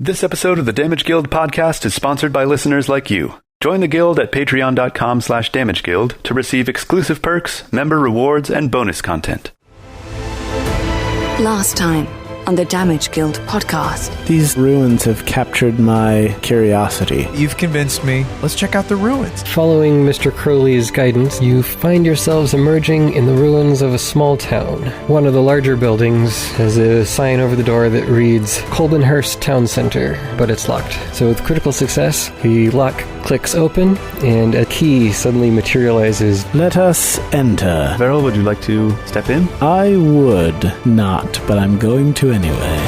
This episode of the Damage Guild podcast is sponsored by listeners like you. Join the guild at patreon.com/damageguild to receive exclusive perks, member rewards, and bonus content. Last time on the Damage Guild podcast. These ruins have captured my curiosity. You've convinced me. Let's check out the ruins. Following Mr. Crowley's guidance, you find yourselves emerging in the ruins of a small town. One of the larger buildings has a sign over the door that reads Colbenhurst Town Center, but it's locked. So with critical success, the lock clicks open and a key suddenly materializes. Let us enter. Verrol, would you like to step in? I would not, but I'm going to anyway.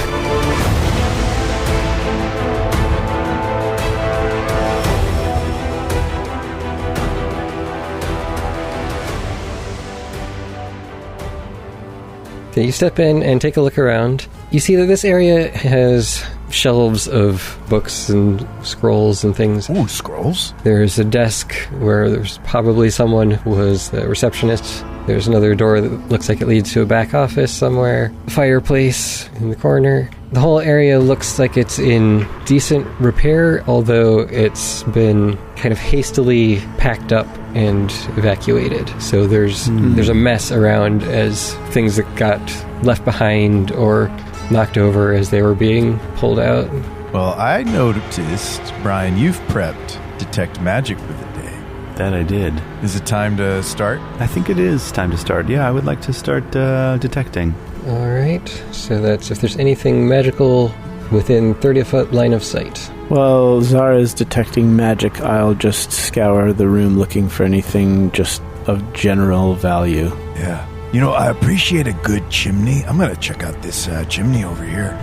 Okay, you step in and take a look around. You see that this area has shelves of books and scrolls and things. Ooh, scrolls? There's a desk where there's probably someone who was the receptionist. There's another door that looks like it leads to a back office somewhere. A fireplace in the corner. The whole area looks like it's in decent repair, although it's been kind of hastily packed up and evacuated. So there's a mess around as things that got left behind or knocked over as they were being pulled out. Well, I noticed, Brian, you've prepped Detect Magic for the day. That I did. Is it time to start? I think it is time to start. Yeah, I would like to start detecting. All right. So that's if there's anything magical within 30-foot line of sight. While Zara's detecting magic, I'll just scour the room looking for anything just of general value. Yeah. You know, I appreciate a good chimney. I'm going to check out this chimney over here.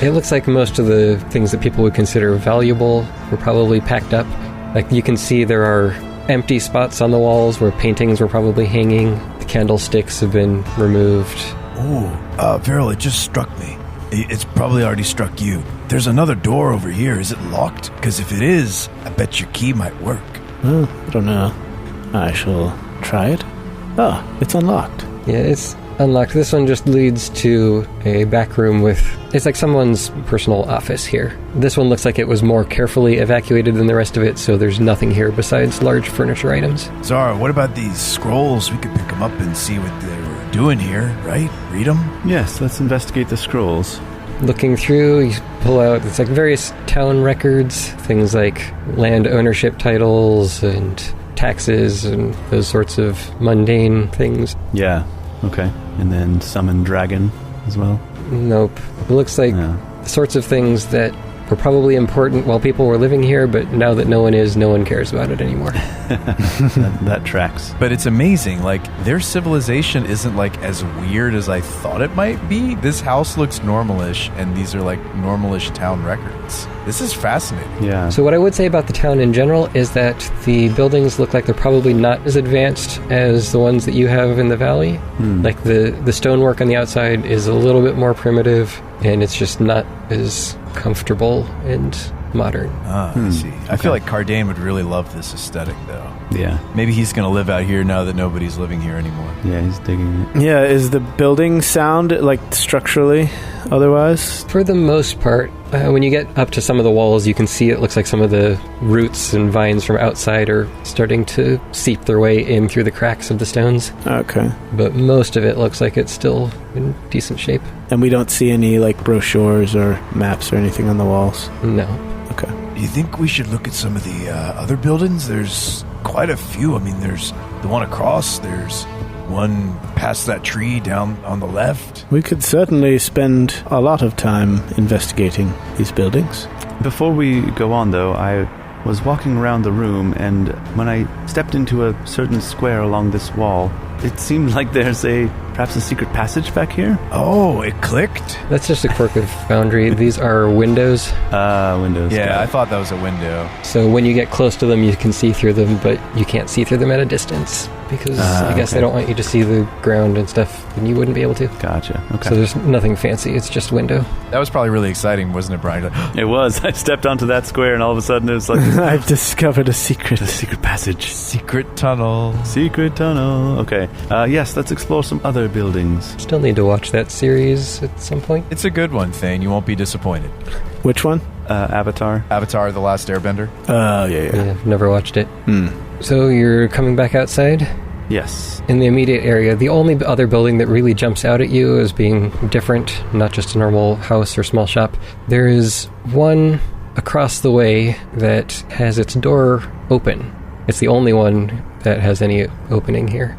It looks like most of the things that people would consider valuable were probably packed up. Like you can see there are empty spots on the walls where paintings were probably hanging. The candlesticks have been removed. Oh, Verrol, it just struck me. It's probably already struck you. There's another door over here. Is it locked? Because if it is, I bet your key might work. Well, I don't know. I shall try it. Oh, it's unlocked. Yeah, it's unlocked. This one just leads to a back room with... It's like someone's personal office here. This one looks like it was more carefully evacuated than the rest of it, so there's nothing here besides large furniture items. Zara, what about these scrolls? We could pick them up and see what they were doing here, right? Read them? Yes, let's investigate the scrolls. Looking through, you pull out, it's like various town records, things like land ownership titles and taxes and those sorts of mundane things. Yeah, okay. And then summon dragon as well? Nope. It looks like the sorts of things that were probably important while people were living here, but now that no one is, no one cares about it anymore. that tracks. But it's amazing, like, their civilization isn't, like, as weird as I thought it might be. This house looks normalish, and these are, like, normalish town records. This is fascinating. Yeah. So what I would say about the town in general is that the buildings look like they're probably not as advanced as the ones that you have in the valley. Like, the stonework on the outside is a little bit more primitive, and it's just not as comfortable and modern. I see. I feel like Kardain would really love this aesthetic, though. Yeah. Maybe he's going to live out here now that nobody's living here anymore. Yeah, he's digging it. Yeah, is the building sound, like, structurally otherwise? For the most part, when you get up to some of the walls, you can see it looks like some of the roots and vines from outside are starting to seep their way in through the cracks of the stones. Okay. But most of it looks like it's still in decent shape. And we don't see any, like, brochures or maps or anything on the walls? No. Okay. Do you think we should look at some of the other buildings? There's quite a few. I mean, there's the one across. There's one past that tree down on the left. We could certainly spend a lot of time investigating these buildings. Before we go on, though, I was walking around the room, and when I stepped into a certain square along this wall, it seemed like there's perhaps a secret passage back here. Oh, it clicked? That's just a quirk of Foundry. These are windows. Windows. Yeah, I thought that was a window. So when you get close to them, you can see through them, but you can't see through them at a distance because I guess they don't want you to see the ground and stuff, and you wouldn't be able to. Gotcha. Okay. So there's nothing fancy. It's just window. That was probably really exciting, wasn't it, Brian? It was. I stepped onto that square, and all of a sudden it was like... I've discovered a secret. A secret passage. Secret tunnel. Secret tunnel. Okay. Yes, let's explore some other other buildings. Still need to watch that series at some point. It's a good one, Thane. You won't be disappointed. Which one? Avatar. Avatar: The Last Airbender. Yeah. I've never watched it. So you're coming back outside? Yes. In the immediate area, the only other building that really jumps out at you as being different, not just a normal house or small shop, there is one across the way that has its door open. It's the only one that has any opening here.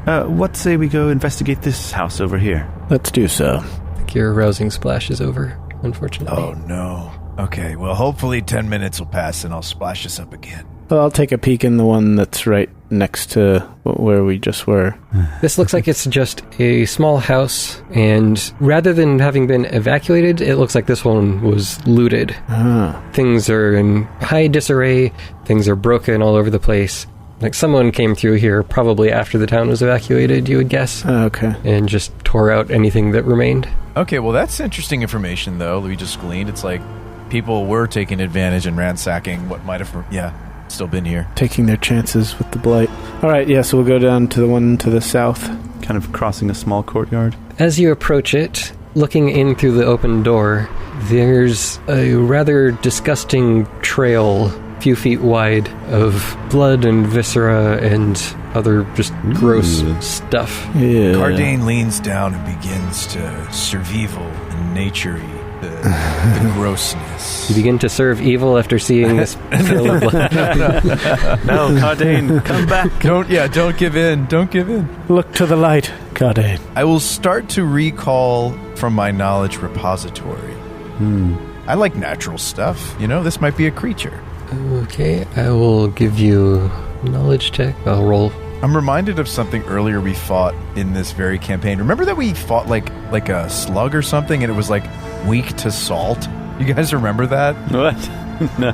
What say we go investigate this house over here? Let's do so. I think your rousing splash is over, unfortunately. Oh, no. Okay, well, hopefully 10 minutes will pass and I'll splash us up again. Well, I'll take a peek in the one that's right next to where we just were. This looks like it's just a small house, and rather than having been evacuated, it looks like this one was looted. Things are in high disarray, things are broken all over the place. Like someone came through here probably after the town was evacuated, you would guess. Okay. And just tore out anything that remained. Okay, well, that's interesting information, though. We just gleaned. It's like people were taking advantage and ransacking what might have, still been here. Taking their chances with the blight. All right, so we'll go down to the one to the south. Kind of crossing a small courtyard. As you approach it, looking in through the open door, there's a rather disgusting trail, a few feet wide, of blood and viscera and other just gross stuff. Yeah. Kardain leans down and begins to serve evil and nature-y. The grossness. You begin to serve evil after seeing this trail of blood. No, Kardain, come back. Don't give in. Don't give in. Look to the light, Kardain. I will start to recall from my knowledge repository. I like natural stuff. This might be a creature. Okay, I will give you knowledge check. I'll roll. I'm reminded of something earlier we fought in this very campaign. Remember that we fought like a slug or something, and it was like weak to salt? You guys remember that? What? No.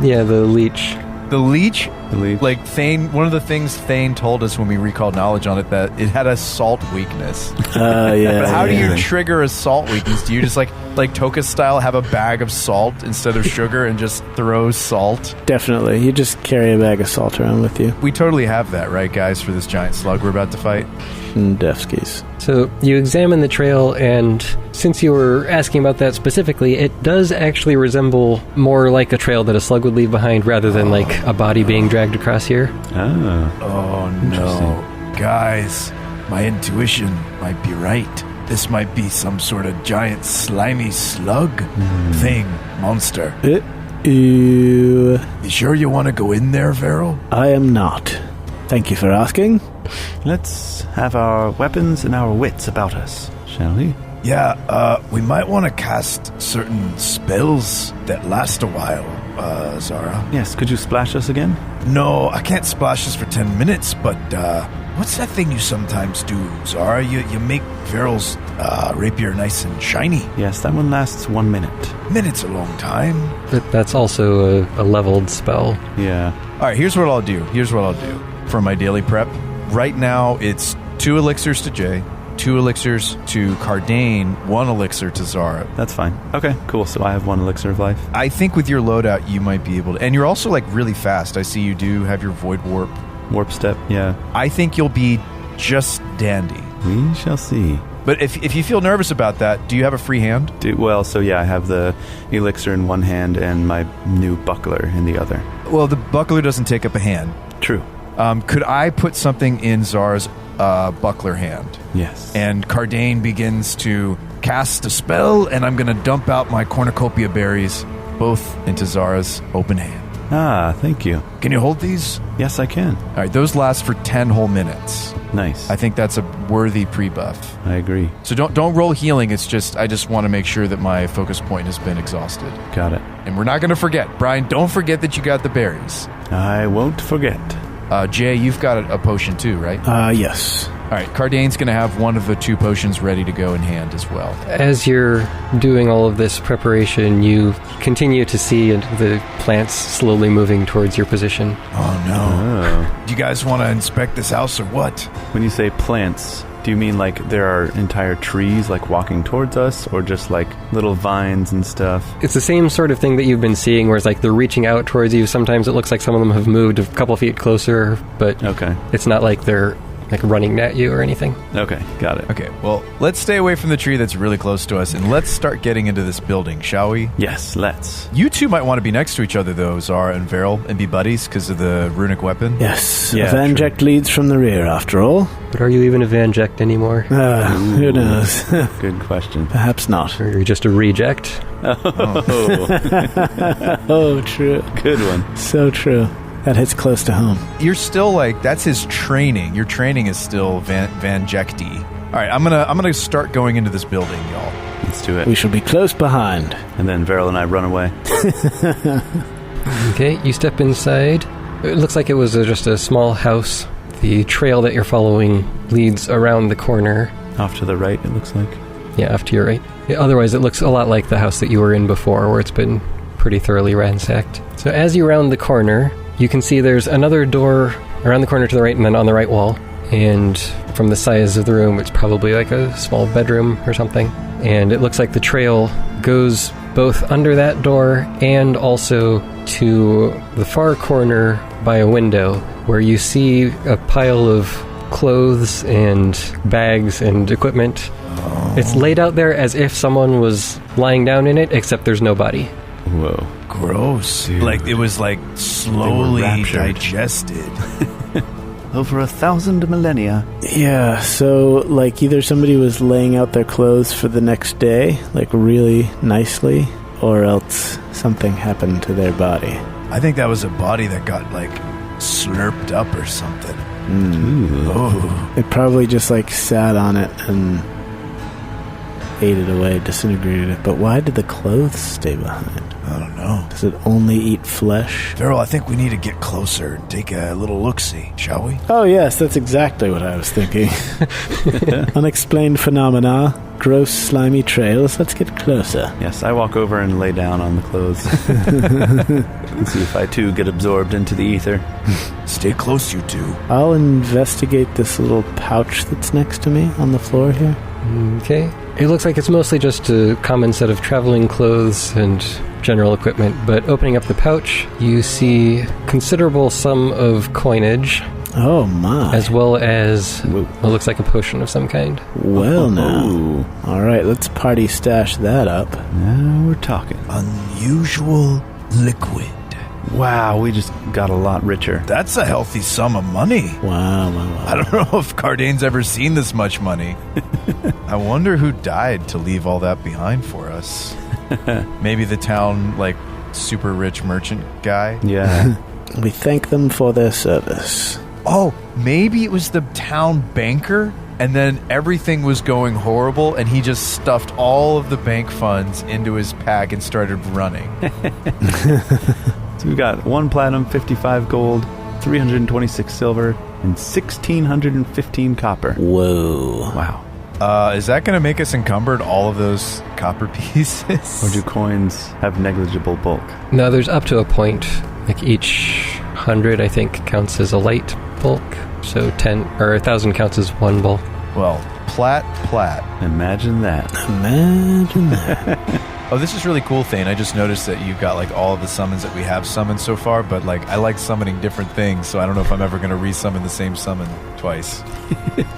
Yeah, the leech. The leech? The leech. Like Thane, one of the things Thane told us when we recalled knowledge on it, that it had a salt weakness. Yeah. But how do you trigger a salt weakness? Do you just like Toka style have a bag of salt instead of sugar and just throw salt? Definitely. You just carry a bag of salt around with you. We totally have that, right, guys, for this giant slug we're about to fight? Defskis. So you examine the trail, and since you were asking about that specifically, it does actually resemble more like a trail that a slug would leave behind rather than like a body being dragged across here. Oh, no. Guys, my intuition might be right. This might be some sort of giant slimy slug thing, monster. You sure you want to go in there, Verrol? I am not. Thank you for asking. Let's have our weapons and our wits about us, shall we? Yeah, we might want to cast certain spells that last a while, Zara. Yes, could you splash us again? No, I can't splash this for 10 minutes, but what's that thing you sometimes do, Zara? You make Verrol's rapier nice and shiny. Yes, that one lasts 1 minute. Minute's a long time. But that's also a leveled spell. Yeah. All right, here's what I'll do for my daily prep. Right now, it's 2 elixirs to Jay, 2 elixirs to Kardain, 1 elixir to Zara. That's fine. Okay, cool. So I have 1 elixir of life. I think with your loadout, you might be able to... And you're also, like, really fast. I see you do have your void warp. Warp step, yeah. I think you'll be just dandy. We shall see. But if you feel nervous about that, do you have a free hand? I have the elixir in one hand and my new buckler in the other. Well, the buckler doesn't take up a hand. True. Could I put something in Zara's buckler hand? Yes. And Kardain begins to cast a spell, and I'm going to dump out my cornucopia berries both into Zara's open hand. Ah, thank you. Can you hold these? Yes, I can. All right, those last for 10 whole minutes. Nice. I think that's a worthy pre-buff. I agree. So don't roll healing. It's just I just want to make sure that my focus point has been exhausted. Got it. And we're not going to forget. Brian, don't forget that you got the berries. I won't forget. Jay, you've got a potion too, right? Yes. All right, Kardain's going to have one of the 2 potions ready to go in hand as well. As you're doing all of this preparation, you continue to see the plants slowly moving towards your position. Oh, no. Do you guys want to inspect this house or what? When you say plants, do you mean like there are entire trees like walking towards us, or just like little vines and stuff? It's the same sort of thing that you've been seeing, where it's like they're reaching out towards you. Sometimes it looks like some of them have moved a couple feet closer, but Okay. it's not like they're like running at you or anything. Okay, got it. Okay, well, let's stay away from the tree that's really close to us, and let's start getting into this building, shall we? Yes, let's. You two might want to be next to each other, though, Zara and Verrol, and be buddies because of the runic weapon. Yes, Yeah, Vanject leads from the rear, after all. But are you even a Vanject anymore? Who knows? Good question. Perhaps not. Or are you just a reject? Oh, true. Good one. So true. That hits close to home. You're still like, that's his training. Your training is still Vanjecty. All right, I'm gonna start going into this building, y'all. Let's do it. We shall be close behind. And then Verrol and I run away. Okay, you step inside. It looks like it was just a small house. The trail that you're following leads around the corner. Off to the right, it looks like. Yeah, off to your right. Otherwise, it looks a lot like the house that you were in before, where it's been pretty thoroughly ransacked. So as you round the corner, you can see there's another door around the corner to the right and then on the right wall. And from the size of the room, it's probably like a small bedroom or something. And it looks like the trail goes both under that door and also to the far corner by a window where you see a pile of clothes and bags and equipment. It's laid out there as if someone was lying down in it, except there's no body. Whoa. Gross. Dude. Like, it was like slowly raptured. digested. Over 1,000 millennia. Yeah, so, like, either somebody was laying out their clothes for the next day, like, really nicely, or else something happened to their body. I think that was a body that got, like, slurped up or something. Oh. It probably just, like, sat on it and ate it away, disintegrated it. But why did the clothes stay behind? I don't know. Does it only eat flesh? Verrol, I think we need to get closer and take a little look-see, shall we? Oh, yes, that's exactly what I was thinking. Unexplained phenomena, gross, slimy trails. Let's get closer. Yes, I walk over and lay down on the clothes. And see if I too get absorbed into the ether. Stay close, you two. I'll investigate this little pouch that's next to me on the floor here. Okay. It looks like it's mostly just a common set of traveling clothes and general equipment, but opening up the pouch, you see considerable sum of coinage, Oh, my. as well as what looks like a potion of some kind. Well, now. All right, let's party stash that up. Now we're talking. Unusual liquid. Wow, we just got a lot richer. That's a healthy sum of money. Wow. I don't know if Kardain's ever seen this much money. I wonder who died to leave all that behind for us. Maybe the town, like, super rich merchant guy? Yeah. We thank them for their service. Oh, maybe it was the town banker, and then everything was going horrible, and he just stuffed all of the bank funds into his pack and started running. So we've got 1 platinum, 55 gold, 326 silver, and 1,615 copper. Whoa. Wow. Is that going to make us encumbered all of those copper pieces? Or do coins have negligible bulk? No, there's up to a point. Like each 100, I think, counts as a light bulk. So 10 or 1,000 counts as 1 bulk. Well, plat. Imagine that. Imagine that. Oh, this is really cool, Thane. I just noticed that you've got, like, all of the summons that we have summoned so far, but, like, I like summoning different things, so I don't know if I'm ever going to resummon the same summon twice.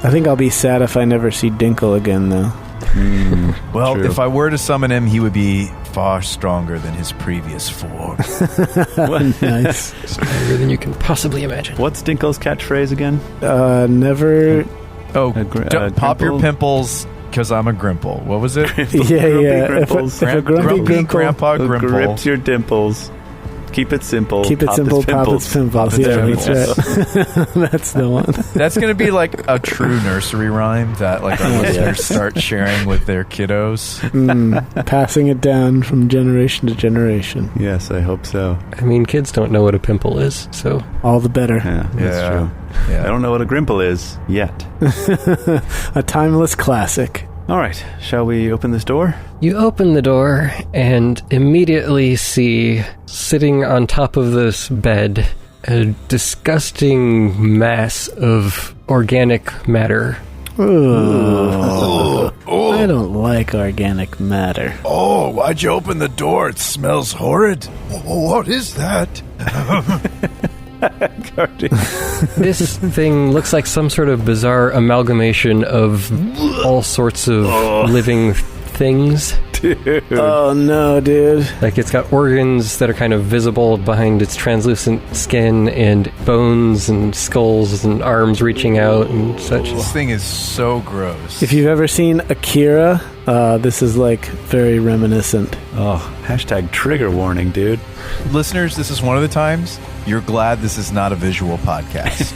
I think I'll be sad if I never see Dinkle again, though. Well, True. if I were to summon him, he would be far stronger than his previous form. Nice. Stronger than you can possibly imagine. What's Dinkle's catchphrase again? Never... Oh, A pop your grimple? pimples, because I'm a grimple. What was it? Yeah. Grimples. If a grumpy Grumpy Grimple Grandpa Who Grimple. grips your dimples. Keep it simple. Keep it pop simple, its pop its pimples. its Yeah, pimples. that's right. That's the one. That's going to be like a true nursery rhyme that, like, our listeners start sharing with their kiddos. Passing it down from generation to generation. Yes, I hope so. I mean, kids don't know what a pimple is, so... All the better. Yeah, that's Yeah. true. Yeah. I don't know what a grimple is yet. A timeless classic. All right, shall we open this door? You open the door and immediately see, sitting on top of this bed, a disgusting mass of organic matter. Ooh. I don't like organic matter. Oh, why'd you open the door? It smells horrid. What is that? This thing looks like some sort of bizarre amalgamation of all sorts of living things. Dude. Oh no, dude. Like it's got organs that are kind of visible behind its translucent skin, and bones and skulls and arms reaching out and such. This thing is so gross. If you've ever seen Akira, this is like very reminiscent. Oh, hashtag trigger warning, dude. Listeners, this is one of the times you're glad this is not a visual podcast.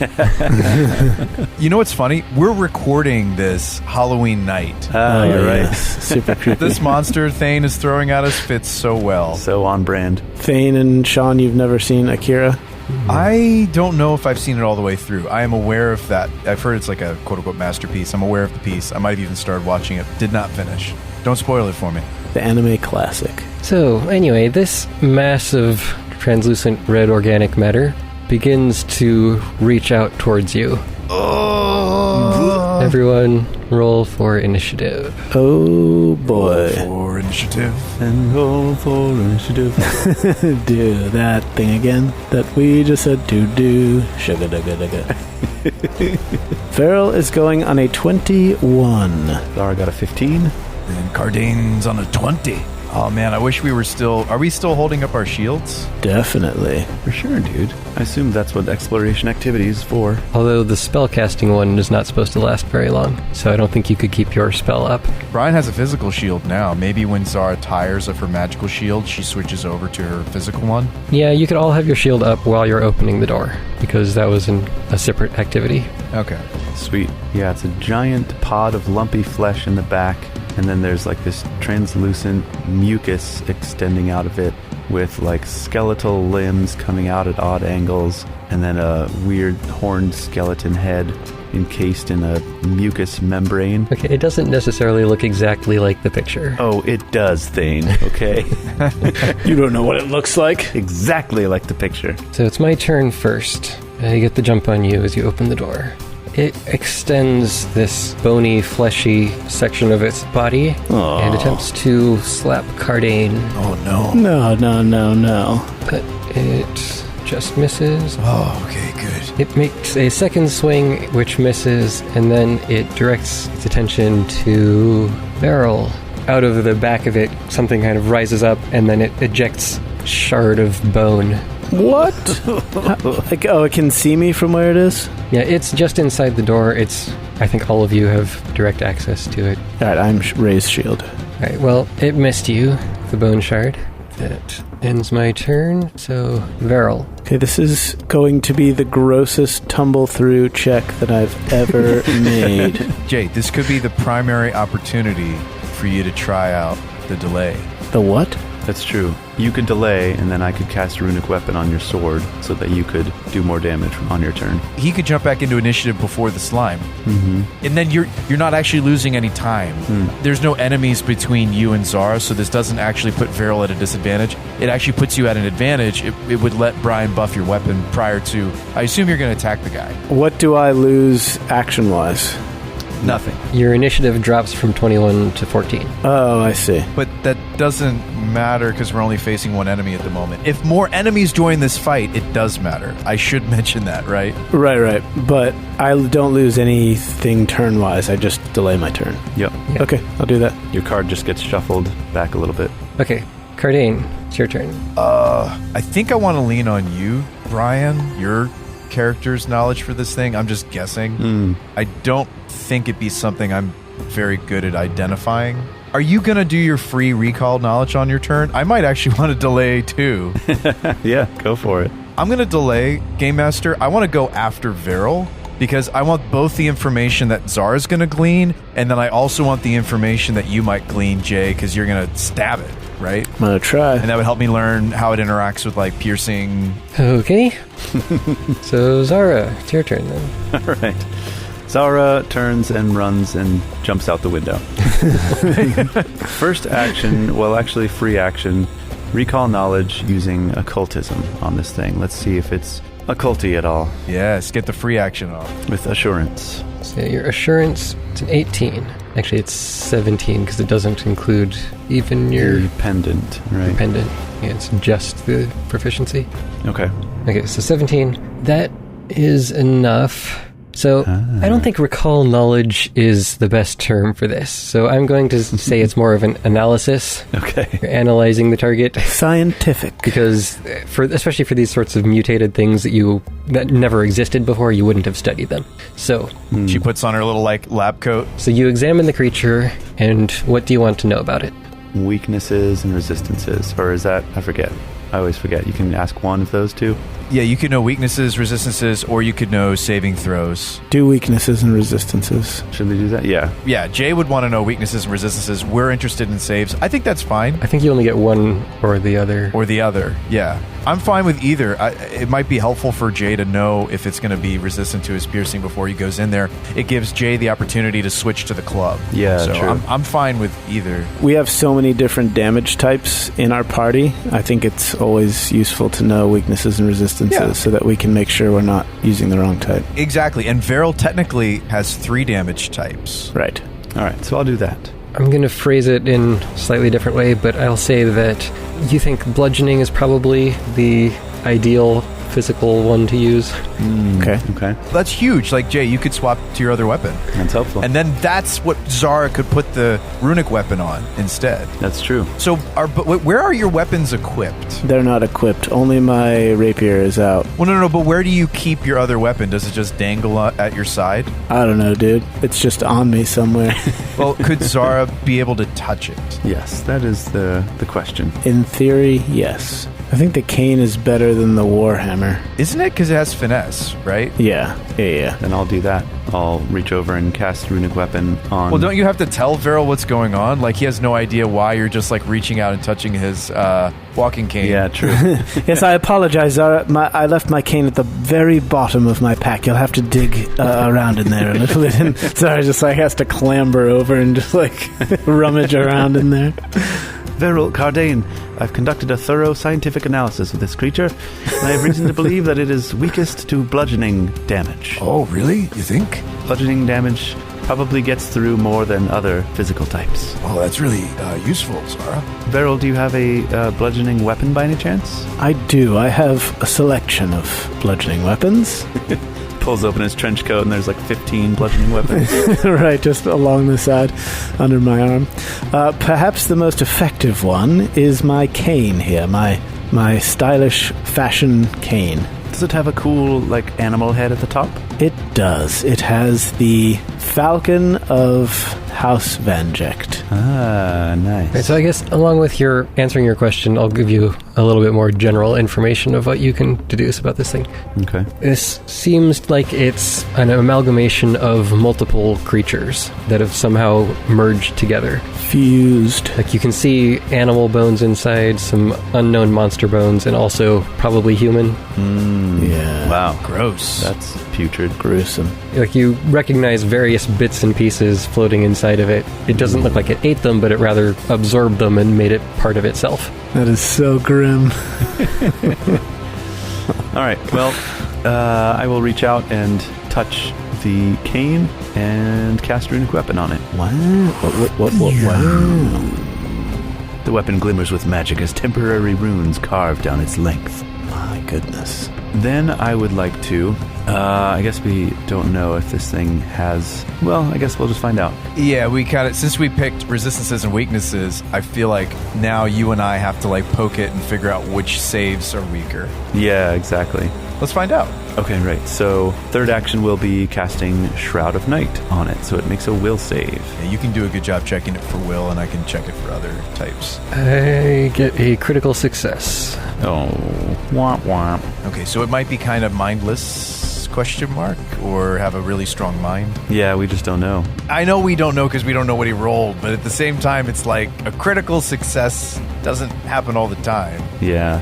You know what's funny? We're recording this Halloween night. Oh, you're right. yes. Super creepy. This monster Thane is throwing at us fits so well. So on brand. Thane and Sean, you've never seen Akira? I don't know if I've seen it all the way through. I am aware of that. I've heard it's like a quote-unquote masterpiece. I'm aware of the piece. I might have even started watching it. Did not finish. Don't spoil it for me. The anime classic. So, anyway, this massive translucent red organic matter begins to reach out towards you. Everyone, roll for initiative. Oh boy. For initiative. And go for initiative. Do that thing again that we just said to do. Sugar dugga dugga. Verrol is going on a 21. Zara got a 15. And Kardain's on a 20. Oh man, I wish we were still... Are we still holding up our shields? Definitely. For sure, dude. I assume that's what exploration activity is for. Although the spellcasting one is not supposed to last very long, so I don't think you could keep your spell up. Brian has a physical shield now. Maybe when Zara tires of her magical shield, she switches over to her physical one. Yeah, you could all have your shield up while you're opening the door, because that was a separate activity. Okay. Sweet. Yeah, it's a giant pod of lumpy flesh in the back, and then there's like this translucent mucus extending out of it with like skeletal limbs coming out at odd angles, and then a weird horned skeleton head encased in a mucus membrane. Okay, it doesn't necessarily look exactly like the picture. Oh, it does, Thane, okay? You don't know what it looks like? Exactly like the picture. So it's my turn first. I get the jump on you as you open the door. It extends this bony, fleshy section of its body and attempts to slap Kardain. Oh no. No. But it just misses. Oh, okay, good. It makes a second swing, which misses, and then it directs its attention to Verrol. Out of the back of it, something kind of rises up, and then it ejects shard of bone. What? Like, oh, it can see me from where it is? Yeah, it's just inside the door. I think all of you have direct access to it. Alright, I'm raised shield. Alright, well, it missed you, the bone shard. That ends my turn, so Verrol. Okay, this is going to be the grossest tumble-through check that I've ever made. Jay, this could be the primary opportunity for you to try out the delay. The what? That's true. You could delay, and then I could cast Runic Weapon on your sword so that you could do more damage on your turn. He could jump back into initiative before the slime. Mm-hmm. And then you're not actually losing any time. There's no enemies between you and Zara, so this doesn't actually put Verrol at a disadvantage. It actually puts you at an advantage. It would let Brian buff your weapon prior to... I assume you're going to attack the guy. What do I lose action-wise? Nothing. Your initiative drops from 21 to 14. Oh, I see. But that doesn't matter because we're only facing one enemy at the moment. If more enemies join this fight, it does matter. I should mention that, right? Right. But I don't lose anything turn-wise. I just delay my turn. Yep. Yeah. Okay, I'll do that. Your card just gets shuffled back a little bit. Okay, Kardain, it's your turn. I think I want to lean on you, Brian. Your character's knowledge for this thing. I'm just guessing. I don't think it'd be something I'm very good at identifying. Are you going to do your free recall knowledge on your turn? I might actually want to delay too. Yeah, go for it. I'm going to delay, Game Master. I want to go after Verrol because I want both the information that Zara's going to glean, and then I also want the information that you might glean, Jay, because you're going to stab it, right? I'm going to try. And that would help me learn how it interacts with, like, piercing. Okay. So, Zara, it's your turn then. All right. Zara turns and runs and jumps out the window. First action, well, actually free action, recall knowledge using occultism on this thing. Let's see if it's occulty at all. Yes, get the free action off. With assurance. So, your assurance, it's an 18. Actually, it's 17 because it doesn't include even your pendant, right? pendant. Yeah, it's just the proficiency. Okay. Okay, so 17. That is enough. So I don't think recall knowledge is the best term for this. So I'm going to say it's more of an analysis. Okay. You're analyzing the target. Scientific. Because especially for these sorts of mutated things that never existed before, you wouldn't have studied them. So She puts on her little lab coat. So you examine the creature, and what do you want to know about it? Weaknesses and resistances. Or is that... I forget. I always forget. You can ask one of those two. Yeah, you could know weaknesses, resistances, or you could know saving throws. Do weaknesses and resistances. Should we do that? Yeah. Yeah, Jay would want to know weaknesses and resistances. We're interested in saves. I think that's fine. I think you only get one or the other. Or the other, yeah. I'm fine with either. It might be helpful for Jay to know if it's going to be resistant to his piercing before he goes in there. It gives Jay the opportunity to switch to the club. Yeah, so true. I'm fine with either. We have so many different damage types in our party. I think it's always useful to know weaknesses and resistances so that we can make sure we're not using the wrong type. Exactly, and Verrol technically has 3 damage types. Right. All right, so I'll do that. I'm going to phrase it in a slightly different way, but I'll say that you think bludgeoning is probably the ideal physical one to use. Okay. That's huge. Like, Jay, you could swap to your other weapon. That's helpful. And then that's what Zara could put the runic weapon on instead. That's true. So, where are your weapons equipped? They're not equipped. Only my rapier is out. Well, no, but where do you keep your other weapon? Does it just dangle at your side? I don't know, dude. It's just on me somewhere. Well, could Zara be able to touch it? Yes, that is the question. In theory, yes. I think the cane is better than the warhammer. Isn't it? Because it has finesse, right? Yeah. Then I'll do that. I'll reach over and cast runic weapon on... Well, don't you have to tell Verrol what's going on? Like, he has no idea why you're just, like, reaching out and touching his walking cane. Yeah, true. Yes, I apologize, Zara. I left my cane at the very bottom of my pack. You'll have to dig around in there a little bit. And Zara just, like, has to clamber over and just, like, rummage around in there. Verrol, Kardain, I've conducted a thorough scientific analysis of this creature, and I have reason to believe that it is weakest to bludgeoning damage. Oh, really? You think? Bludgeoning damage probably gets through more than other physical types. Oh, that's really useful, Zara. Verrol, do you have a bludgeoning weapon by any chance? I do. I have a selection of bludgeoning weapons. Pulls open his trench coat and there's like 15 bludgeoning weapons. Right, just along the side, under my arm. Perhaps the most effective one is my cane here, my stylish fashion cane. Does it have a cool, like, animal head at the top? It does. It has the Falcon of House Vanject. Ah, nice. Right, so I guess along with your answering your question, I'll give you a little bit more general information of what you can deduce about this thing. Okay. This seems like it's an amalgamation of multiple creatures that have somehow merged together. Fused. Like, you can see animal bones inside, some unknown monster bones, and also probably human. Yeah. Wow. Gross. That's putrid. Gruesome. Like, you recognize various bits and pieces floating inside of it. It doesn't look like it ate them, but it rather absorbed them and made it part of itself. That is so grim. All right. Well, I will reach out and touch the cane and cast runic weapon on it. Wow. What? Wow. The weapon glimmers with magic as temporary runes carved down its length. My goodness. Then I would like to... I guess we don't know if this thing has... Well, I guess we'll just find out. Yeah, we kind of... Since we picked resistances and weaknesses, I feel like now you and I have to, like, poke it and figure out which saves are weaker. Yeah, exactly. Let's find out. Okay, right. So third action will be casting Shroud of Night on it, so it makes a will save. Yeah, you can do a good job checking it for will, and I can check it for other types. I get a critical success. Oh, womp womp. Okay, so it might be kind of mindless, question mark, or have a really strong mind. Yeah, we just don't know. I know we don't know because we don't know what he rolled, but at the same time, it's like a critical success doesn't happen all the time. Yeah.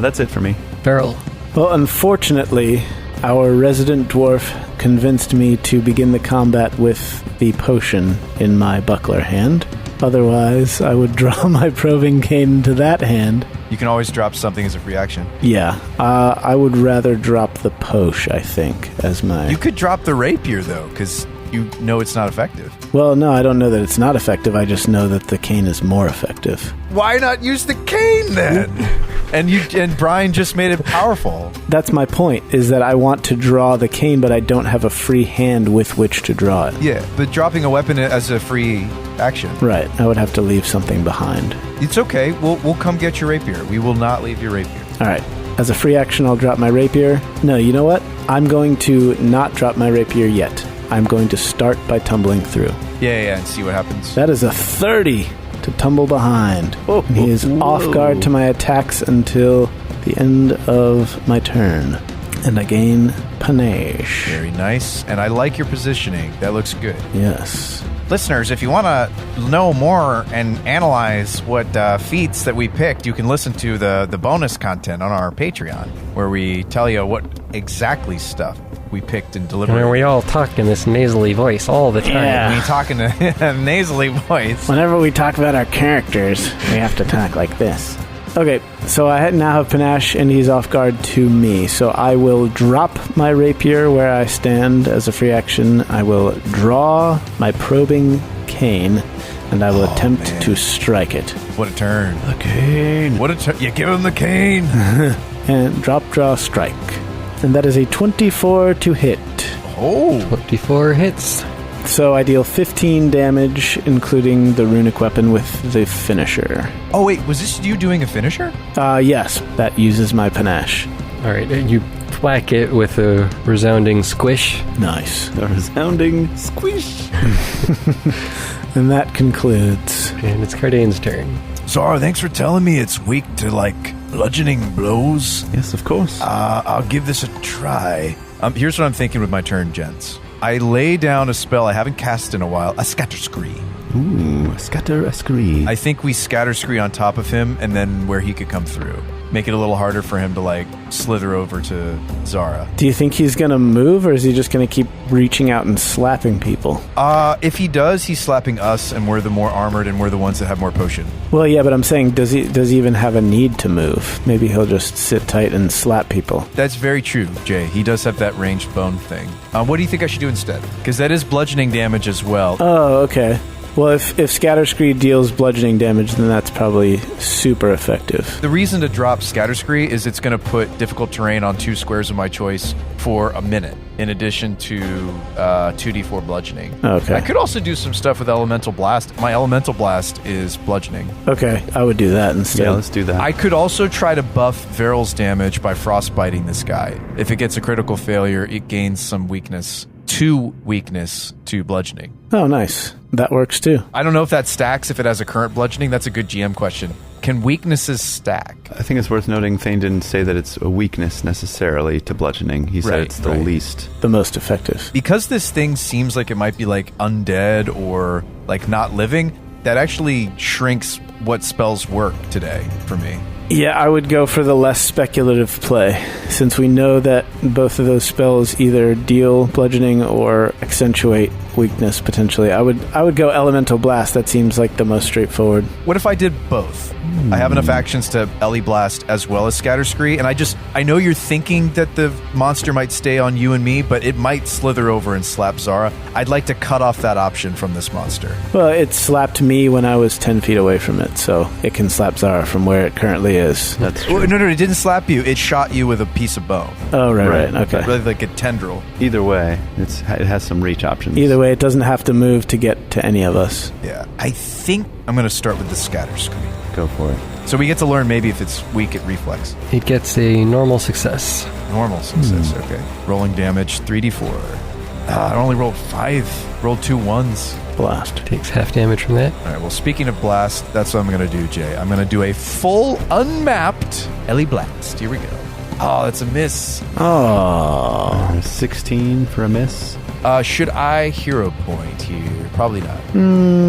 That's it for me. Verrol. Well, unfortunately, our resident dwarf convinced me to begin the combat with the potion in my buckler hand. Otherwise, I would draw my probing cane into that hand. You can always drop something as a reaction. Yeah, I would rather drop the potion, I think, as my... You could drop the rapier, though, because you know it's not effective. Well, no, I don't know that it's not effective. I just know that the cane is more effective. Why not use the cane then? and Brian just made it powerful. That's my point, is that I want to draw the cane, but I don't have a free hand with which to draw it. Yeah, but dropping a weapon as a free action. Right, I would have to leave something behind. It's okay. We'll come get your rapier. We will not leave your rapier. All right. As a free action, I'll drop my rapier. No, you know what? I'm going to not drop my rapier yet. I'm going to start by tumbling through. Yeah, and see what happens. That is a 30 to tumble behind. Oh, and he is off guard to my attacks until the end of my turn. And I gain panache. Very nice. And I like your positioning. That looks good. Yes. Listeners, if you want to know more and analyze what feats that we picked, you can listen to the bonus content on our Patreon, where we tell you what exactly stuff we picked and delivered. And we all talk in this nasally voice all the time. Yeah. We talk in a nasally voice. Whenever we talk about our characters, we have to talk like this. Okay, so I now have panache, and he's off guard to me. So I will drop my rapier where I stand as a free action. I will draw my probing cane, and I will attempt to strike it. What a turn. The cane. What a turn. You give him the cane. And drop, draw, strike. And that is a 24 to hit. Oh. 24 hits. So I deal 15 damage, including the runic weapon with the finisher. Oh, wait. Was this you doing a finisher? Yes, that uses my panache. All right, you whack it with a resounding squish. Nice. A resounding squish. And that concludes. And it's Kardain's turn. Zara, thanks for telling me it's weak to, bludgeoning blows. Yes, of course. I'll give this a try. Here's what I'm thinking with my turn, gents. I lay down a spell I haven't cast in a while, a scatter scree. Ooh, scatter a scree. I think we scatter scree on top of him, and then where he could come through. Make it a little harder for him to, slither over to Zara. Do you think he's going to move, or is he just going to keep reaching out and slapping people? If he does, he's slapping us, and we're the more armored, and we're the ones that have more potion. Well, yeah, but I'm saying, does he even have a need to move? Maybe he'll just sit tight and slap people. That's very true, Jay. He does have that ranged bone thing. What do you think I should do instead? Because that is bludgeoning damage as well. Oh, okay. Well, if Scatter Scree deals bludgeoning damage, then that's probably super effective. The reason to drop Scatter Scree is it's going to put difficult terrain on 2 squares of my choice for a minute, in addition to 2d4 bludgeoning. Okay. I could also do some stuff with Elemental Blast. My Elemental Blast is bludgeoning. Okay, I would do that instead. Yeah, let's do that. I could also try to buff Verrol's damage by frostbiting this guy. If it gets a critical failure, it gains some weakness to bludgeoning. Oh, nice. That works too. I don't know if that stacks if it has a current bludgeoning. That's a good GM question. Can weaknesses stack? I think it's worth noting Thane didn't say that it's a weakness necessarily to bludgeoning. He said it's the least. The most effective. Because this thing seems like it might be undead or not living, that actually shrinks what spells work today for me. Yeah, I would go for the less speculative play, since we know that both of those spells either deal bludgeoning or accentuate weakness potentially. I would go Elemental Blast. That seems like the most straightforward. What if I did both? I have enough actions to Ellie Blast as well as Scatter Scree, and I know you're thinking that the monster might stay on you and me, but it might slither over and slap Zara. I'd like to cut off that option from this monster. Well, it slapped me when I was 10 feet away from it, so it can slap Zara from where it currently is. That's true. No, it didn't slap you. It shot you with a piece of bone. Oh, right. Okay. Really like a tendril. Either way, it has some reach options. Either way, it doesn't have to move to get to any of us. Yeah. I think I'm going to start with the Scatter Scree. Go for it. So we get to learn maybe if it's weak at reflex. It gets a normal success. Normal success, okay. Rolling damage, 3d4. I only rolled 5. Rolled 2 1s. Blast. Takes half damage from that. All right, well, speaking of blast, that's what I'm going to do, Jay. I'm going to do a full unmapped Ellie Blast. Here we go. Oh, that's a miss. Oh. 16 for a miss? Should I hero point here? Probably not.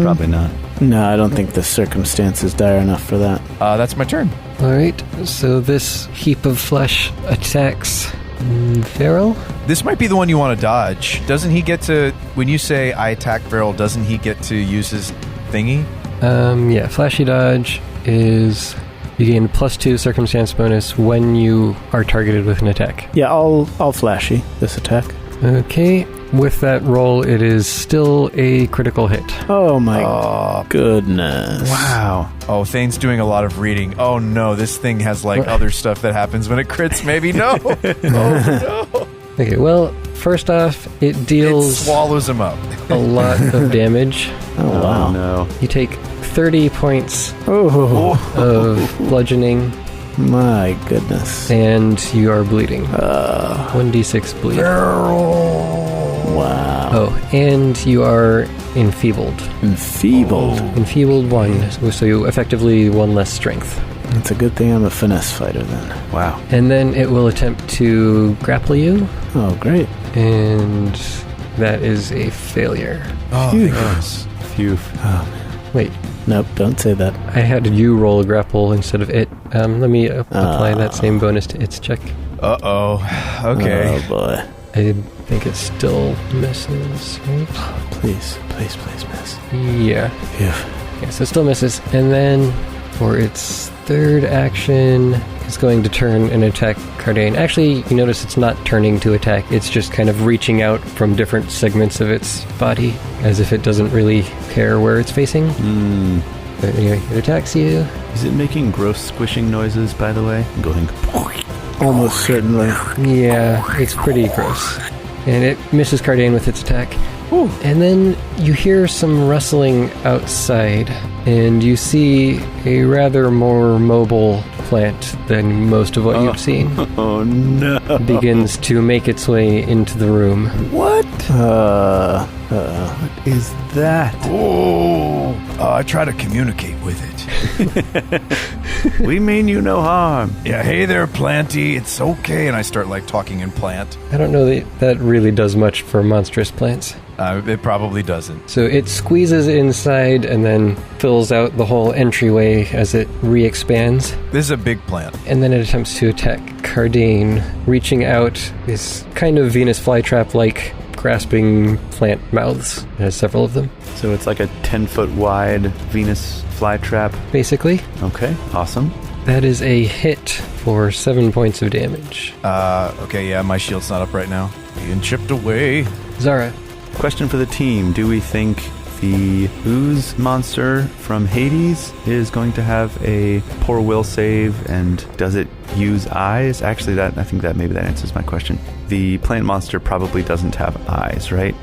Probably not. No, I don't think the circumstance is dire enough for that. That's my turn. All right, so this heap of flesh attacks Verrol. This might be the one you want to dodge. Doesn't he get to, when you say I attack Verrol, doesn't he get to use his thingy? Yeah, flashy dodge is you gain +2 circumstance bonus when you are targeted with an attack. Yeah, I'll flashy this attack. Okay, With that roll, it is still a critical hit. Oh my goodness. Wow. Oh, Thane's doing a lot of reading. Oh no, this thing has like other stuff that happens when it crits. Maybe no. Oh no. Okay, well, first off, it It deals swallows him up. a lot of damage. Oh, wow. Oh, no. You take 30 points Oh, of bludgeoning, my goodness. and you are bleeding. 1d6 bleed. Wow. Oh, and you are enfeebled. Enfeebled. Enfeebled 1, so you effectively 1 less strength. It's a good thing I'm a finesse fighter then. Wow. And then it will attempt to grapple you, Oh, great. and that is a failure. Oh, Phew. yes. Phew. Wait, Nope, don't say that. I had you roll a grapple instead of it. Let me apply that same bonus to its check. Uh-oh. Okay. Oh, boy. I think it still misses, right? Please, please, please, miss. Yeah. Phew. Yeah, so it still misses. And then for its third action, it's going to turn and attack Kardain. Actually, you notice it's not turning to attack. It's just kind of reaching out from different segments of its body, as if it doesn't really care where it's facing. But anyway, it attacks you. Is it making gross squishing noises, by the way? Going... Almost certainly. Yeah, it's pretty gross. And it misses Kardain with its attack. And then you hear some rustling outside, and you see a rather more mobile plant than most of what you've seen. Oh, no. Begins to make its way into the room. What? What is that? Oh, I try to communicate with it. We mean you no harm. Yeah, hey there, Planty. It's okay. And I start like talking in plant. I don't know that that really does much for monstrous plants. It probably doesn't. So it squeezes inside and then fills out the whole entryway as it re-expands. This is a big plant. And then it attempts to attack Kardain, reaching out this kind of Venus flytrap-like grasping plant mouths. It has several of them, So it's like a 10-foot wide Venus flytrap. basically. Okay, awesome. That is a hit for 7 points of damage. Okay, yeah, my shield's not up right now. Being chipped away. Zara, Question for the team. Do we think the ooze monster from Hades is going to have a poor will save, and does it use eyes? Actually, I think that maybe that answers my question. The plant monster probably doesn't have eyes, right?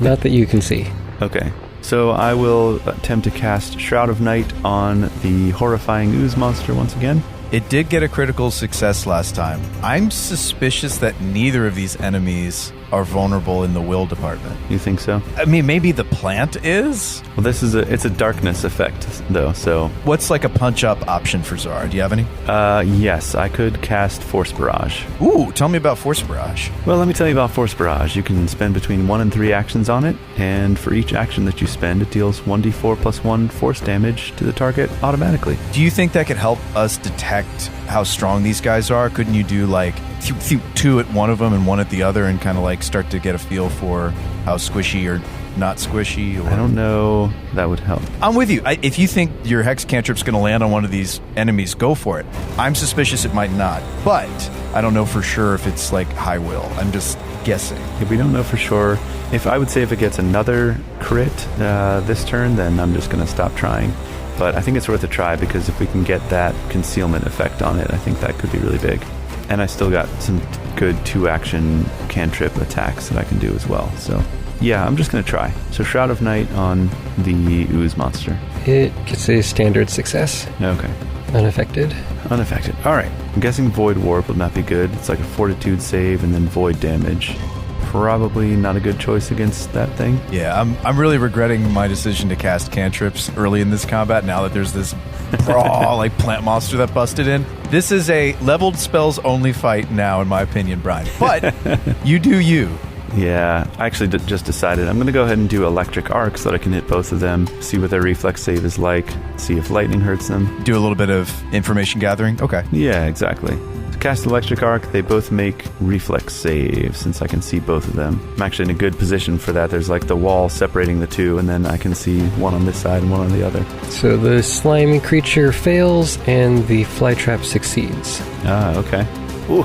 not that you can see. Okay. So I will attempt to cast Shroud of Night on the horrifying ooze monster once again. It did get a critical success last time. I'm suspicious that neither of these enemies are vulnerable in the will department. You think so? I mean, maybe the plant is? Well, it's a darkness effect, though, so... What's like a punch-up option for Zara? Do you have any? Yes, I could cast Force Barrage. Ooh, tell me about Force Barrage. Well, let me tell you about Force Barrage. You can spend between 1 and 3 actions on it, and for each action that you spend, it deals 1d4 plus 1 force damage to the target automatically. Do you think that could help us detect how strong these guys are? Couldn't you do like 2 at one of them and 1 at the other and kind of like start to get a feel for how squishy or not squishy? Or... I don't know. That would help. I'm with you. If you think your Hex Cantrip's going to land on one of these enemies, go for it. I'm suspicious it might not, but I don't know for sure if it's like high will. I'm just guessing. If we don't know for sure, if it gets another crit this turn, then I'm just going to stop trying. But I think it's worth a try, because if we can get that concealment effect on it, I think that could be really big. And I still got some good 2-action cantrip attacks that I can do as well. So, yeah, I'm just going to try. So Shroud of Night on the ooze monster. It gets a standard success. Okay. Unaffected. Unaffected. All right. I'm guessing Void Warp would not be good. It's like a Fortitude save and then Void damage. Probably not a good choice against that thing. Yeah, I'm really regretting my decision to cast cantrips early in this combat now that there's this like plant monster that busted in. This is a leveled spells only fight now, in my opinion, Brian. But you do you. Yeah, I actually just decided I'm going to go ahead and do Electric Arc so that I can hit both of them, see what their reflex save is like, see if lightning hurts them. Do a little bit of information gathering? Okay. Yeah, exactly. To cast Electric Arc, they both make reflex saves, since I can see both of them. I'm actually in a good position for that. There's like the wall separating the two, and then I can see one on this side and one on the other. So the slimy creature fails and the flytrap succeeds. Ah, okay. Ooh,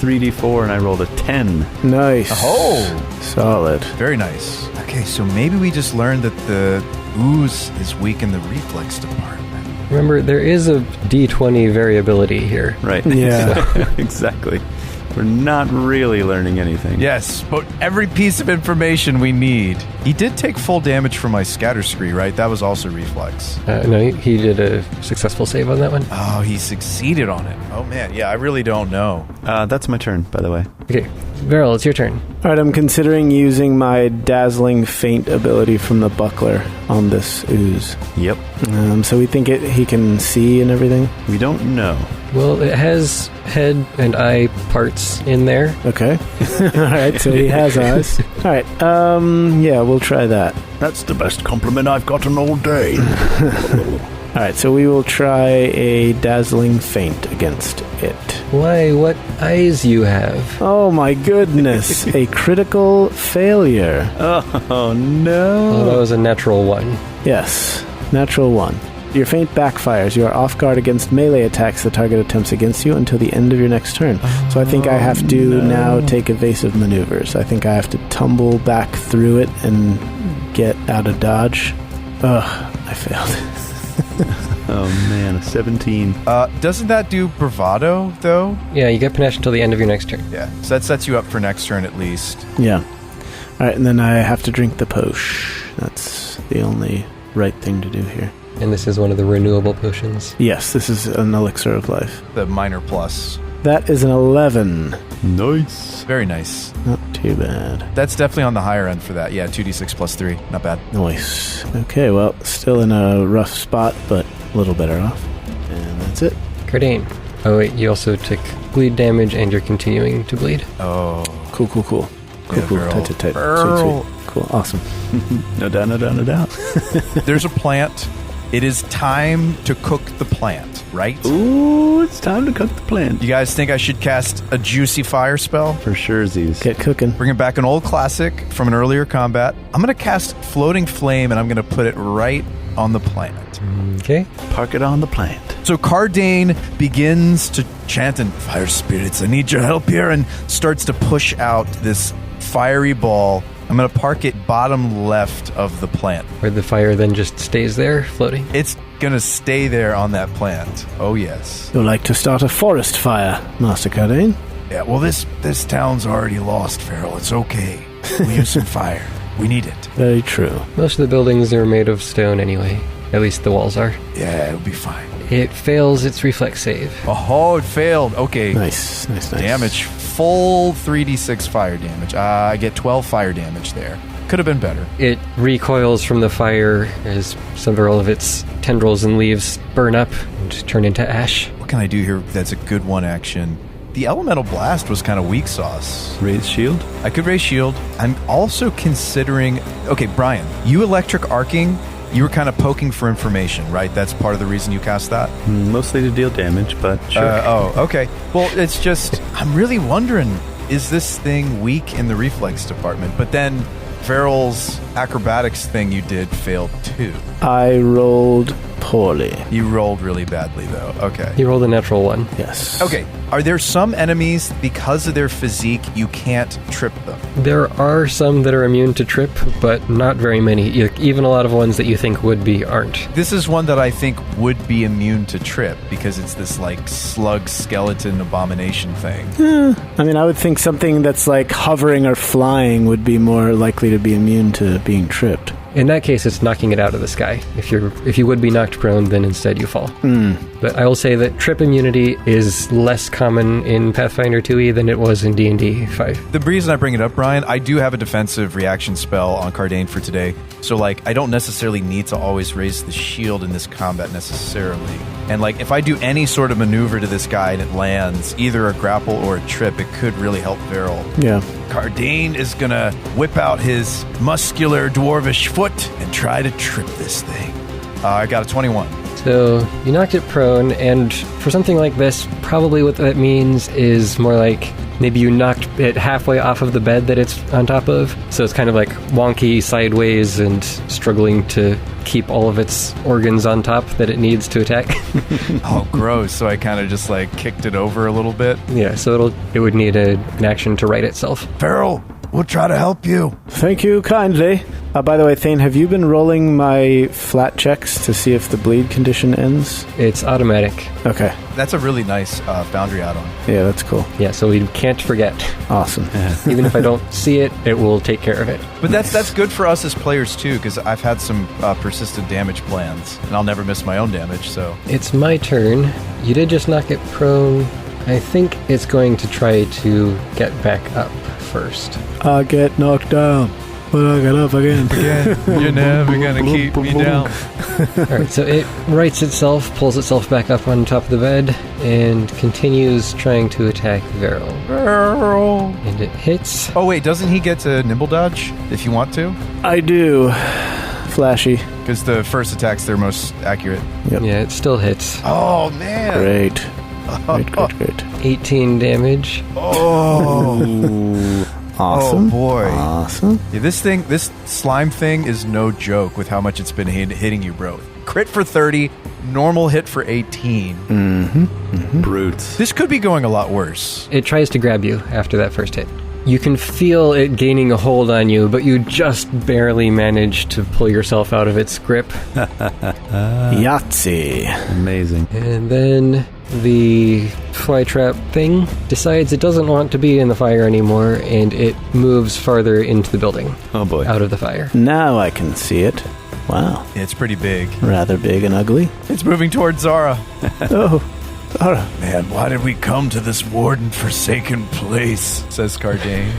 3d4 and I rolled a 10. Nice. Oh! Solid. Very nice. Okay, so maybe we just learned that the ooze is weak in the reflex department. Remember, there is a d20 variability here. Right. Yeah. Exactly. We're not really learning anything. Yes, but every piece of information we need. He did take full damage from my scatter scree, right? That was also reflex. No, he did a successful save on that one. Oh, he succeeded on it. Oh, man. Yeah, I really don't know. That's my turn, by the way. Okay, Verrol, it's your turn. All right, I'm considering using my dazzling feint ability from the buckler on this ooze. Yep. So we think he can see and everything? We don't know. Well, it has head and eye parts in there. Okay. All right, so he has eyes. All right, yeah, we'll try that. That's the best compliment I've gotten all day. All right, so we will try a dazzling feint against it. Why, what eyes you have? Oh my goodness, a critical failure. Oh, no. Oh, that was a natural one. Yes, natural 1. Your feint backfires. You are off guard against melee attacks the target attempts against you until the end of your next turn. So I think I have to now take evasive maneuvers. I think I have to tumble back through it and get out of dodge. Ugh, I failed. Oh, man, a 17. Doesn't that do bravado, though? Yeah, you get panache until the end of your next turn. Yeah, so that sets you up for next turn at least. Yeah. All right, and then I have to drink the potion. That's the only right thing to do here. And this is one of the renewable potions. Yes, this is an elixir of life. The minor plus. That is an 11. Nice. Very nice. Not too bad. That's definitely on the higher end for that. Yeah, 2d6 plus 3. Not bad. Nice. Okay, well, still in a rough spot, but a little better off. And that's it. Kardain. Oh wait, you also took bleed damage and you're continuing to bleed. Oh. Cool. Cool, Yeah, cool. Verrol. Tight. Verrol. Sweet. Cool, awesome. No doubt. There's a plant. It is time to cook the plant, right? Ooh, it's time to cook the plant. You guys think I should cast a juicy fire spell? For sure, Z's. Get cooking. Bringing back an old classic from an earlier combat. I'm going to cast Floating Flame, and I'm going to put it right on the plant. Okay. Park it on the plant. So Kardain begins to chant in fire spirits, I need your help here, and starts to push out this fiery ball. I'm going to park it bottom left of the plant. Where the fire then just stays there, floating. It's going to stay there on that plant. Oh, yes. You'd like to start a forest fire, Master Kardain? Yeah, well, this town's already lost, Verrol. It's okay. We use some fire. We need it. Very true. Most of the buildings are made of stone anyway. At least the walls are. Yeah, it'll be fine. It fails its reflex save. Oh, it failed. Okay. Nice. Damage. Full 3d6 fire damage. I get 12 fire damage there. Could have been better. It recoils from the fire as several of its tendrils and leaves burn up and turn into ash. What can I do here that's a good one action? The elemental blast was kind of weak sauce. Raise shield. I could raise shield. I'm also considering... Okay, Brian, you electric arcing... You were kind of poking for information, right? That's part of the reason you cast that? Mostly to deal damage, but sure. Okay. Well, it's just, I'm really wondering, is this thing weak in the reflex department? But then Verrol's acrobatics thing you did failed too. I rolled poorly. You rolled really badly, though. Okay. He rolled a natural one. Yes. Okay. Are there some enemies, because of their physique, you can't trip them? There are some that are immune to trip, but not very many. Even a lot of ones that you think would be aren't. This is one that I think would be immune to trip because it's this like slug skeleton abomination thing. I mean, I would think something that's like hovering or flying would be more likely to be immune to being tripped. In that case, it's knocking it out of the sky. If you would be knocked prone, then instead you fall. But I will say that trip immunity is less common in Pathfinder 2e than it was in D&D 5. The reason I bring it up, Brian, I do have a defensive reaction spell on Kardain for today. So, like, I don't necessarily need to always raise the shield in this combat necessarily. And, like, if I do any sort of maneuver to this guy and it lands, either a grapple or a trip, it could really help Verrol. Yeah. Kardain is gonna whip out his muscular dwarvish foot and try to trip this thing. I got a 21. So you knocked it prone, and for something like this, probably what that means is more like maybe you knocked it halfway off of the bed that it's on top of. So it's kind of like wonky sideways and struggling to keep all of its organs on top that it needs to attack. Oh, gross. So I kind of just like kicked it over a little bit. Yeah, so it would need an action to right itself. Verrol, we'll try to help you. Thank you kindly. By the way, Thane, have you been rolling my flat checks to see if the bleed condition ends? It's automatic. Okay. That's a really nice Foundry add-on. Yeah, that's cool. Yeah, so we can't forget. Awesome. Even if I don't see it, it will take care of it. But that's good for us as players, too, because I've had some persistent damage plans, and I'll never miss my own damage, so... It's my turn. You did just knock it prone. I think it's going to try to get back up first. I get knocked down, but I get up again. You're never gonna keep me down. Alright, so it rights itself, pulls itself back up on top of the bed, and continues trying to attack Verrol. Verrol. And it hits. Oh, wait, doesn't he get to nimble dodge if you want to? I do. Flashy. Because the first attack's their most accurate. Yep. Yeah, it still hits. Oh, man. Great. Great. 18 damage. Oh. Awesome. Oh, boy. Awesome. Yeah, this slime thing is no joke with how much it's been hitting you, bro. Crit for 30, normal hit for 18. Brutes. This could be going a lot worse. It tries to grab you after that first hit. You can feel it gaining a hold on you, but you just barely manage to pull yourself out of its grip. Yahtzee. Amazing. And then the flytrap thing decides it doesn't want to be in the fire anymore, and it moves farther into the building. Oh, boy. Out of the fire. Now I can see it. Wow. It's pretty big. Rather big and ugly. It's moving towards Zara. Oh. Zara. Man, why did we come to this warden forsaken place? Says Kardain.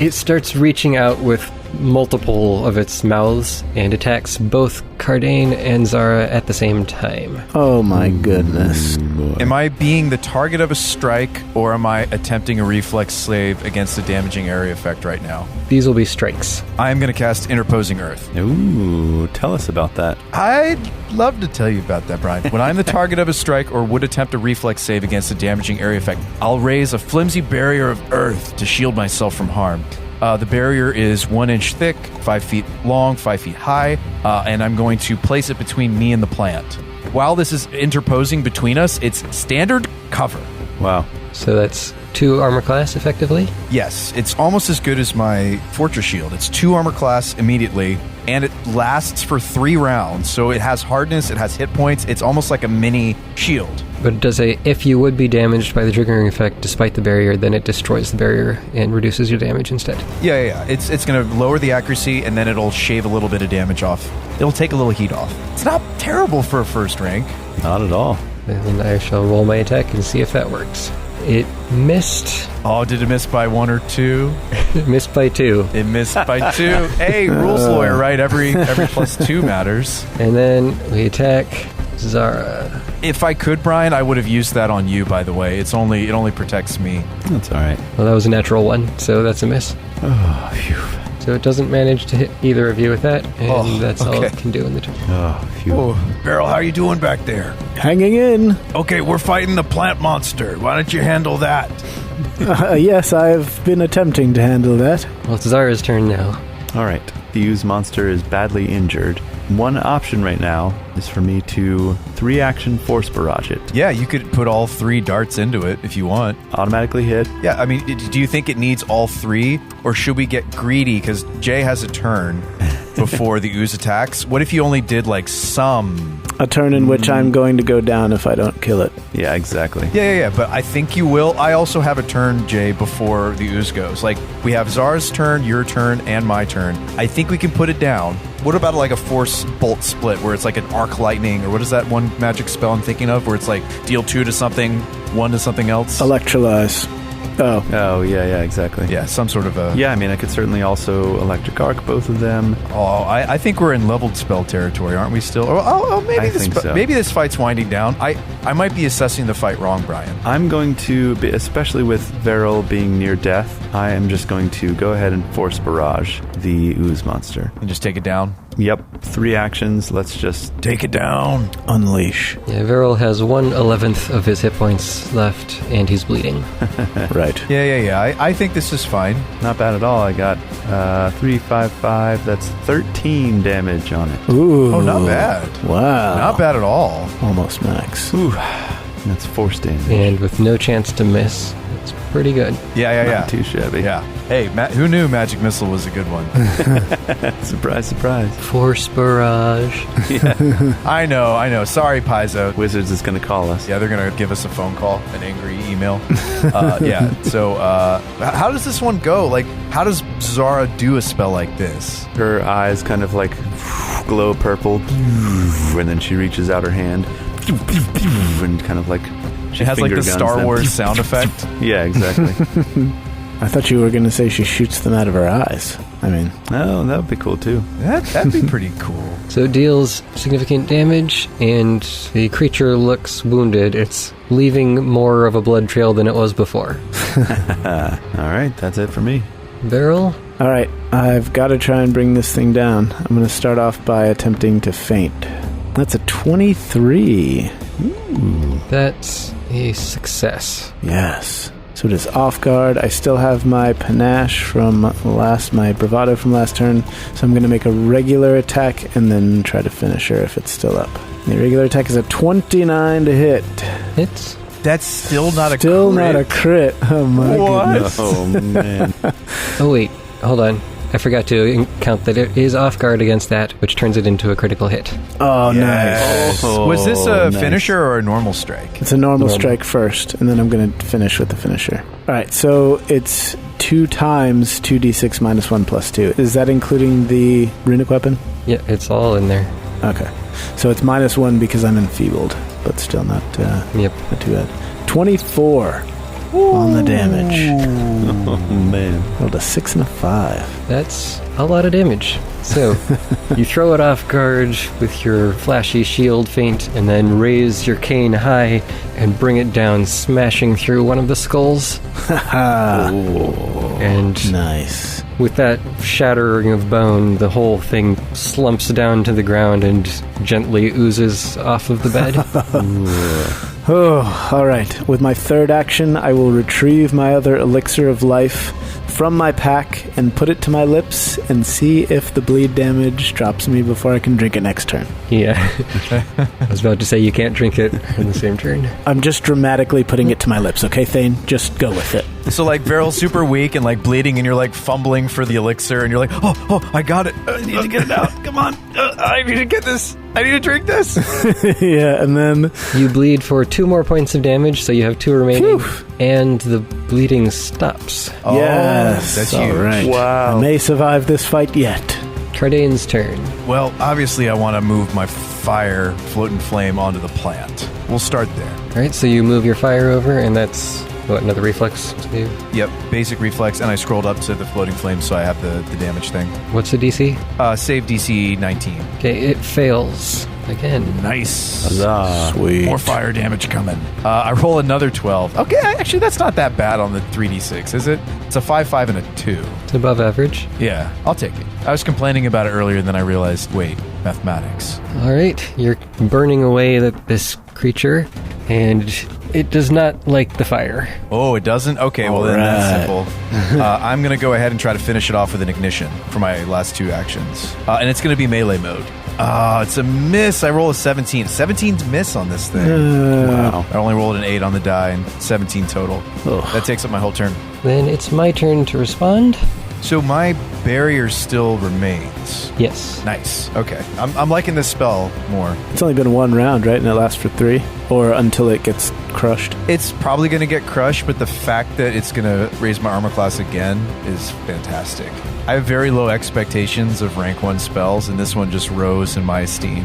It starts reaching out with multiple of its mouths and attacks both Kardain and Zara at the same time. Oh my goodness. Am I being the target of a strike, or am I attempting a reflex save against a damaging area effect right now? These will be strikes. I'm going to cast Interposing Earth. Ooh, tell us about that. I'd love to tell you about that, Brian. When I'm the target of a strike or would attempt a reflex save against a damaging area effect, I'll raise a flimsy barrier of earth to shield myself from harm. The barrier is 1 inch thick, 5 feet long, 5 feet high, and I'm going to place it between me and the plant. While this is interposing between us, it's standard cover. Wow. So that's 2 armor class, effectively? Yes, it's almost as good as my Fortress Shield. It's 2 armor class immediately, and it lasts for 3 rounds. So it has hardness, it has hit points. It's almost like a mini shield. But it does say, if you would be damaged by the triggering effect despite the barrier, then it destroys the barrier and reduces your damage instead. Yeah. It's going to lower the accuracy, and then it'll shave a little bit of damage off. It'll take a little heat off. It's not terrible for a first rank. Not at all. And I shall roll my attack and see if that works. It missed. Oh, did it miss by 1 or 2? It missed by 2. It missed by 2. Hey, rules lawyer, right? Every plus 2 matters. And then we attack Zara. If I could, Brian, I would have used that on you, by the way. It only protects me. That's all right. Well, that was a natural 1, so that's a miss. Oh, phew. So it doesn't manage to hit either of you with that, and that's all okay. it can do in the turn. Oh, phew. Oh, Verrol, how are you doing back there? Hanging in. Okay, we're fighting the plant monster. Why don't you handle that? Yes, I've been attempting to handle that. Well, it's Zara's turn now. All right. The ooze monster is badly injured. One option right now is for me to 3-action force barrage it. Yeah, you could put all 3 darts into it if you want. Automatically hit. Yeah, I mean, do you think it needs all 3? Or should we get greedy? Because Jay has a turn before the ooze attacks. What if you only did, like, some... A turn in which I'm going to go down if I don't kill it. Yeah, exactly. Yeah, but I think you will. I also have a turn, Jay, before the ooze goes. Like, we have Zara's turn, your turn, and my turn. I think we can put it down. What about, like, a force bolt split where it's like an arc lightning, or what is that one magic spell I'm thinking of, where it's like deal 2 to something, 1 to something else? Electrolyze. Oh, yeah, exactly. Yeah, some sort of a... Yeah, I mean, I could certainly also electric arc both of them. Oh, I think we're in leveled spell territory, aren't we still? Maybe this fight's winding down. I might be assessing the fight wrong, Brian. I'm going to, especially with Verrol being near death, I am just going to go ahead and force barrage the ooze monster. And just take it down? Yep, 3 actions. Let's just take it down. Unleash. Yeah, Verrol has 1/11 of his hit points left, and he's bleeding. Right. Yeah. I think this is fine. Not bad at all. I got 3, 5, 5. That's 13 damage on it. Ooh. Oh, not bad. Wow. Not bad at all. Almost max. Ooh, that's force damage. And with no chance to miss, it's pretty good. Yeah. Not too shabby. Yeah. Hey, who knew Magic Missile was a good one? Surprise, surprise. Force Barrage. I know. Sorry, Paizo. Wizards is going to call us. Yeah, they're going to give us a phone call, an angry email. So how does this one go? Like, how does Zara do a spell like this? Her eyes kind of like glow purple, and then she reaches out her hand, and kind of like She has like the Star Wars sound effect. Yeah, exactly. I thought you were going to say she shoots them out of her eyes. I mean... Oh, that would be cool, too. That'd be pretty cool. So it deals significant damage, and the creature looks wounded. It's leaving more of a blood trail than it was before. All right, that's it for me. Verrol? All right, I've got to try and bring this thing down. I'm going to start off by attempting to feint. That's a 23. Ooh. That's a success. Yes. So it is off guard. I still have my panache from my bravado from last turn. So I'm going to make a regular attack and then try to finish her if it's still up. The regular attack is a 29 to hit. Hits. That's still not a crit. Still not a crit. Oh my goodness. Oh, man. Oh, wait. Hold on. I forgot to count that it is off guard against that, which turns it into a critical hit. Oh, Yes. nice. Oh, Was this a nice. finisher or a normal strike? It's a normal strike first, and then I'm going to finish with the finisher. All right, so it's 2 times 2d6 minus 1 plus 2. Is that including the runic weapon? Yeah, it's all in there. Okay. So it's minus 1 because I'm enfeebled, but still not Yep. too bad. 24 on the damage. Oh, man. Rolled a 6 and a 5. That's a lot of damage. So, you throw it off guard with your flashy shield feint, and then raise your cane high and bring it down, smashing through one of the skulls. And Nice. with that shattering of bone, the whole thing slumps down to the ground and gently oozes off of the bed. Oh, all right. With my third action, I will retrieve my other elixir of life from my pack and put it to my lips and see if the bleed damage drops me before I can drink it next turn. Yeah. I was about to say you can't drink it in the same turn. I'm just dramatically putting it to my lips, okay, Thane? Just go with it. So like Verrol's super weak and like bleeding, and you're like fumbling for the elixir, and you're like, oh, I got it. I need to get it out. Come on. I need to get this. I need to drink this. Yeah, and then... You bleed for 2 more points of damage, so you have 2 remaining, and the bleeding stops. Yes. That's all huge. right. Wow. I may survive this fight yet. Kardain's turn. Well, obviously I want to move my fire floating flame onto the plant. We'll start there. All right, so you move your fire over, and that's, what, another reflex save? Yep, basic reflex, and I scrolled up to the floating flame, so I have the damage thing. What's the DC? Save DC 19. Okay, it fails again. Nice. Huzzah. Sweet. More fire damage coming. I roll another 12. Okay, actually, that's not that bad on the 3d6, is it? It's a 5, 5, and a 2. It's above average. Yeah, I'll take it. I was complaining about it earlier, and then I realized, wait, mathematics. All right, you're burning away this creature, and it does not like the fire. Oh, it doesn't? Okay, well then that's simple. I'm going to go ahead and try to finish it off with an ignition for my last 2 actions. And it's going to be melee mode. It's a miss. I roll a 17. 17's miss on this thing. Wow. I only rolled an 8 on the die and 17 total. Ugh. That takes up my whole turn. Then it's my turn to respond. So my barrier still remains. Yes. Nice. Okay. I'm liking this spell more. It's only been 1 round, right? And it lasts for 3? Or until it gets crushed? It's probably going to get crushed, but the fact that it's going to raise my armor class again is fantastic. I have very low expectations of rank 1 spells, and this one just rose in my esteem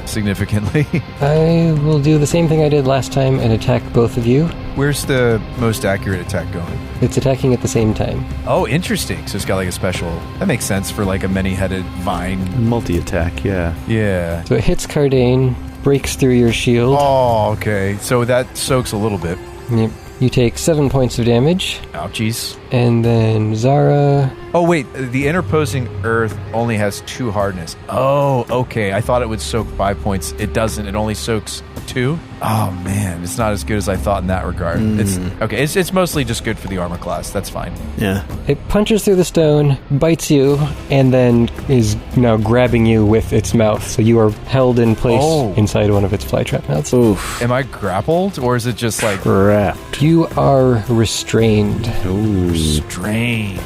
significantly. I will do the same thing I did last time and attack both of you. Where's the most accurate attack going? It's attacking at the same time. Oh, interesting. So it's got like a special... That makes sense for like a many-headed vine. Multi-attack, yeah. Yeah. So it hits Kardain, breaks through your shield. Oh, okay. So that soaks a little bit. Yep. You take 7 points of damage. Ouchies. And then Zara... Oh, wait. The interposing earth only has 2 hardness. Oh, okay. I thought it would soak 5 points. It doesn't. It only soaks 2? Oh, man. It's not as good as I thought in that regard. It's mostly just good for the armor class. That's fine. Yeah. It punches through the stone, bites you, and then is now grabbing you with its mouth. So you are held in place inside one of its flytrap mouths. Oof. Am I grappled, or is it just like... Trapped. You are restrained. Ooh. Strain.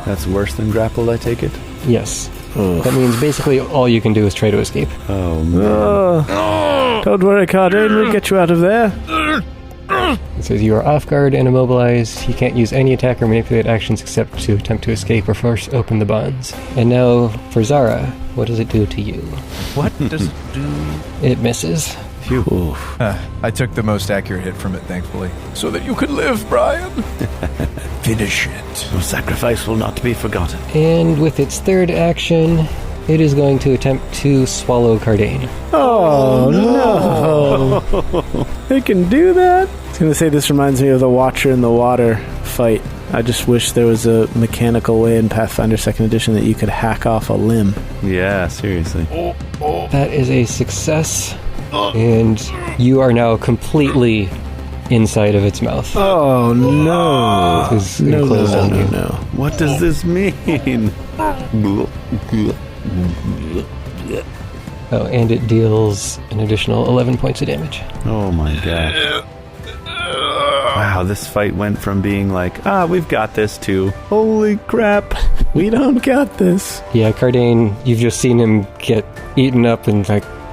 That's worse than grappled, I take it? Yes. Ugh. That means basically all you can do is try to escape. Oh, man. Don't worry, Kardain. We'll get you out of there. It says you are off guard and immobilized. You can't use any attack or manipulate actions except to attempt to escape or force open the bonds. And now for Zara, what does it do to you? What does it do? It misses. Phew. I took the most accurate hit from it, thankfully. So that you could live, Brian. Finish it. Your sacrifice will not be forgotten. And with its third action, it is going to attempt to swallow Kardain. Oh, no. It can do that? I was going to say this reminds me of the Watcher in the Water fight. I just wish there was a mechanical way in Pathfinder 2nd Edition that you could hack off a limb. Yeah, seriously. That is a success. And you are now completely inside of its mouth. Oh, no. It is enclosed on you. No. What does this mean? Oh, and it deals an additional 11 points of damage. Oh, my God. Wow, this fight went from being like, we've got this, to, holy crap, We don't got this. Yeah, Kardain, you've just seen him get eaten up and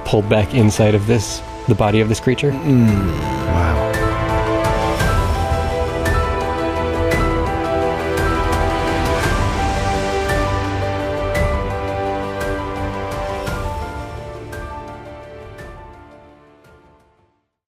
pulled back inside of the body of this creature. wow.